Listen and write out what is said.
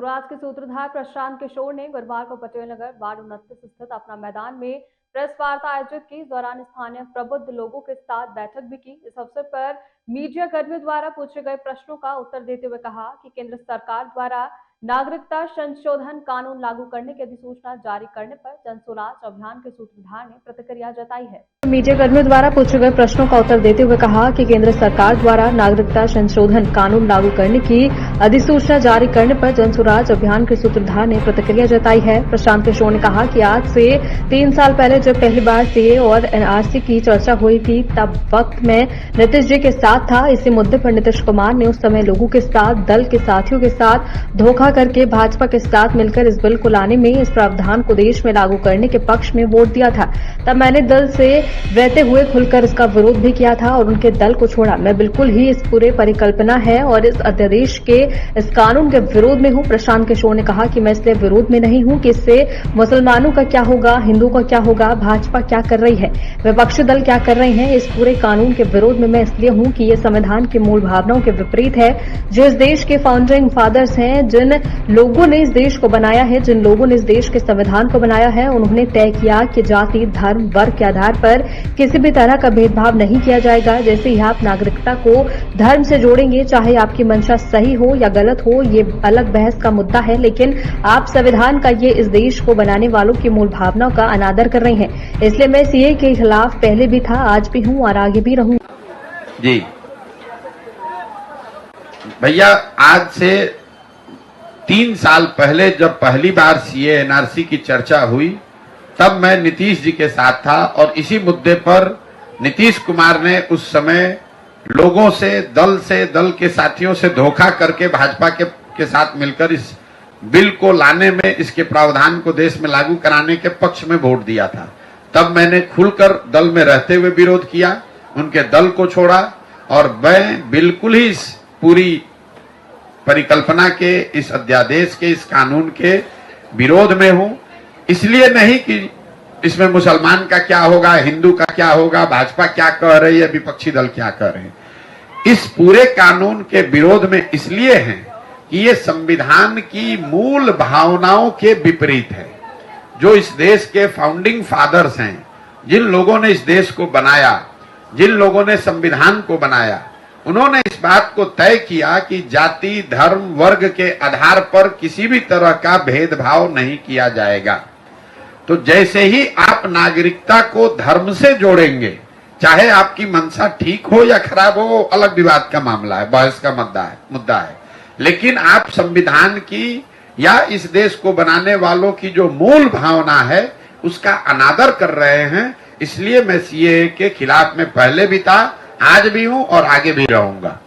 जनसुराज के सूत्रधार प्रशांत किशोर ने गुरुवार को पटेल नगर वार्ड 29 स्थित अपना मैदान में प्रेस वार्ता आयोजित की। इस दौरान स्थानीय प्रबुद्ध लोगों के साथ बैठक भी की। इस अवसर पर मीडिया कर्मियों द्वारा पूछे गए प्रश्नों का उत्तर देते हुए कहा कि केंद्र सरकार द्वारा नागरिकता संशोधन कानून लागू करने की अधिसूचना जारी करने पर जनसुराज अभियान के सूत्रधार ने प्रतिक्रिया जताई है। मीडिया कर्मियों द्वारा पूछे गए प्रश्नों का उत्तर देते हुए कहा कि केंद्र सरकार द्वारा नागरिकता संशोधन कानून लागू करने की अधिसूचना जारी करने पर जनसुराज अभियान के सूत्रधार ने प्रतिक्रिया जताई है। प्रशांत किशोर ने कहा कि आज से 3 साल पहले जब पहली बार सीए और एनआरसी की चर्चा हुई थी, तब वक्त में नीतीश जी के साथ था। इसी मुद्दे पर नीतीश कुमार ने उस समय लोगों के साथ, दल के साथियों के साथ धोखा करके भाजपा के साथ मिलकर इस बिल को लाने में, इस प्रावधान को देश में लागू करने के पक्ष में वोट दिया था। तब मैंने दल से रहते हुए खुलकर इसका विरोध भी किया था और उनके दल को छोड़ा। मैं बिल्कुल ही इस पूरे परिकल्पना है और इस अध्यादेश के, इस कानून के विरोध में हूं। प्रशांत किशोर ने कहा कि मैं इसलिए विरोध में नहीं हूं कि इससे मुसलमानों का क्या होगा, हिंदू का क्या होगा, भाजपा क्या कर रही है, विपक्षी दल क्या कर रहे हैं। इस पूरे कानून के विरोध में मैं इसलिए हूं कि ये संविधान की मूल भावनाओं के विपरीत है। जो इस देश के फाउंडिंग फादर्स हैं, जिन लोगों ने इस देश को बनाया है, जिन लोगों ने इस देश के संविधान को बनाया है, उन्होंने तय किया कि जाति, धर्म, वर्ग के आधार पर किसी भी तरह का भेदभाव नहीं किया जाएगा। जैसे ही आप नागरिकता को धर्म से जोड़ेंगे, चाहे आपकी मंशा सही हो या गलत हो, ये अलग बहस का मुद्दा है, लेकिन आप संविधान का, ये इस देश को बनाने वालों की मूल भावनाओं का अनादर कर रहे हैं। इसलिए मैं सीए के खिलाफ पहले भी था, आज भी हूं और आगे भी रहूंगा। जी भैया, आज से 3 साल पहले जब पहली बार सीए एनआरसी की चर्चा हुई, तब मैं नीतीश जी के साथ था और इसी मुद्दे पर नीतीश कुमार ने उस समय लोगों से, दल के साथियों से धोखा करके भाजपा के साथ मिलकर इस बिल को लाने में, इसके प्रावधान को देश में लागू कराने के पक्ष में वोट दिया था। तब मैंने खुलकर दल में रहते हुए विरोध किया, उनके दल को छोड़ा और मैं बिल्कुल ही इस पूरी परिकल्पना के, इस अध्यादेश के, इस कानून के विरोध में हूं। इसलिए नहीं कि इसमें मुसलमान का क्या होगा, हिंदू का क्या होगा, भाजपा क्या कह रही है, विपक्षी दल क्या कह रहे हैं। इस पूरे कानून के विरोध में इसलिए हैं कि ये संविधान की मूल भावनाओं के विपरीत है। जो इस देश के फाउंडिंग फादर्स हैं, जिन लोगों ने इस देश को बनाया, जिन लोगों ने संविधान को बनाया, उन्होंने इस बात को तय किया कि जाति, धर्म, वर्ग के आधार पर किसी भी तरह का भेदभाव नहीं किया जाएगा। तो जैसे ही आप नागरिकता को धर्म से जोड़ेंगे, चाहे आपकी मंशा ठीक हो या खराब हो, वो अलग विवाद का मामला है, बहस का मुद्दा है, लेकिन आप संविधान की या इस देश को बनाने वालों की जो मूल भावना है, उसका अनादर कर रहे हैं। इसलिए मैं सीए के खिलाफ में पहले भी था, आज भी हूं और आगे भी रहूंगा।